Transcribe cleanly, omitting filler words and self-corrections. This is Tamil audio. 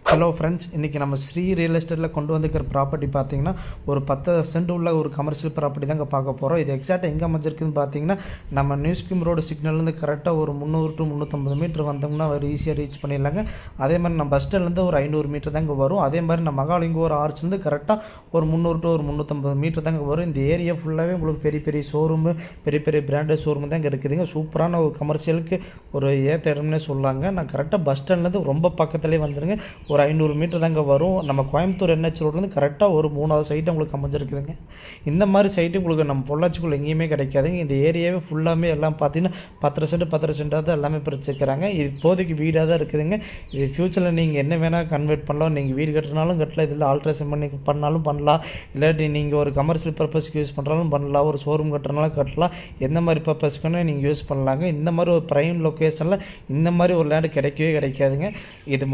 ஹலோ ஃப்ரெண்ட்ஸ், இன்றைக்கி நம்ம ஸ்ரீ ரியல் எஸ்டேட்டில் கொண்டு வந்துக்கிற ப்ராப்பர்ட்டி பார்த்தீங்கன்னா ஒரு 10 சென்ட் உள்ள ஒரு கமர்ஷியல் ப்ராப்பர்ட்டி தாங்க பார்க்க போகிறோம். இது எக்ஸாக்டாக எங்கே அமைஞ்சிருக்குன்னு பார்த்தீங்கன்னா நம்ம நியூ ஸ்கீம் ரோடு சிக்னல்லேருந்து கரெக்டாக ஒரு 300 to 350 மீட்டர் வந்தோம்னா ஒரு ஈஸியாக ரீச் பண்ணிடலாங்க. அதே மாதிரி நம்ம பஸ் ஸ்டாண்ட்லேருந்து ஒரு 500 மீட்டர் தாங்க வரும். அதே மாதிரி நம்ம மகாலிங்க ஒரு ஆர்ச்லேருந்து கரெக்டாக ஒரு 300 to 350 மீட்டர் தாங்க வரும். இந்த ஏரியா ஃபுல்லாகவே உங்களுக்கு பெரிய பெரிய ஷோரூமு, பெரிய பெரிய பிராண்டட் ஷோரூமு தாங்க இருக்குதுங்க. சூப்பரான ஒரு கமர்ஷியலுக்கு ஒரு ஏற்ற இடம்னே சொல்லாங்க. நான் கரெக்டாக பஸ் ஸ்டாண்ட்லேருந்து ரொம்ப பக்கத்துலேயே வந்துடுங்க. ஒரு 500 மீட்டர் தாங்க வரும். நம்ம கோயம்புத்தூர் NH ரோட்லேருந்து கரெக்டாக ஒரு 3வது சைட்டு உங்களுக்கு அமைஞ்சிருக்குதுங்க. இந்த மாதிரி சைட்டு உங்களுக்கு நம்ம பொள்ளாச்சிக்குள்ளே எங்கேயுமே கிடைக்காதுங்க. இந்த ஏரியாவே ஃபுல்லாமே எல்லாம் பார்த்தீங்கன்னா 10 சென்ட்டாக தான் எல்லாமே பிரிச்சுக்கிறாங்க. இது இப்போதைக்கு வீடாக தான் இருக்குதுங்க. இது ஃப்யூச்சரில் நீங்கள் என்ன வேணால் கன்வெர்ட் பண்ணலாம். நீங்கள் வீடு கட்டினாலும் கட்டலாம், இதில் ஆல்ட்ரேஷன் பண்ணாலும் பண்ணலாம். இல்லாட்டி நீங்கள் ஒரு கமர்ஷியல் பர்பஸ்க்கு யூஸ் பண்ணுறாலும் பண்ணலாம், ஒரு ஷோரூம் கட்டுறனாலும் கட்டலாம். எந்த மாதிரி பர்பஸ்க்குன்னு நீங்கள் யூஸ் பண்ணலாங்க. இந்த மாதிரி ஒரு ப்ரைம் லொக்கேஷனில் இந்த மாதிரி ஒரு லேண்டு கிடைக்கவே கிடைக்காதுங்க. இது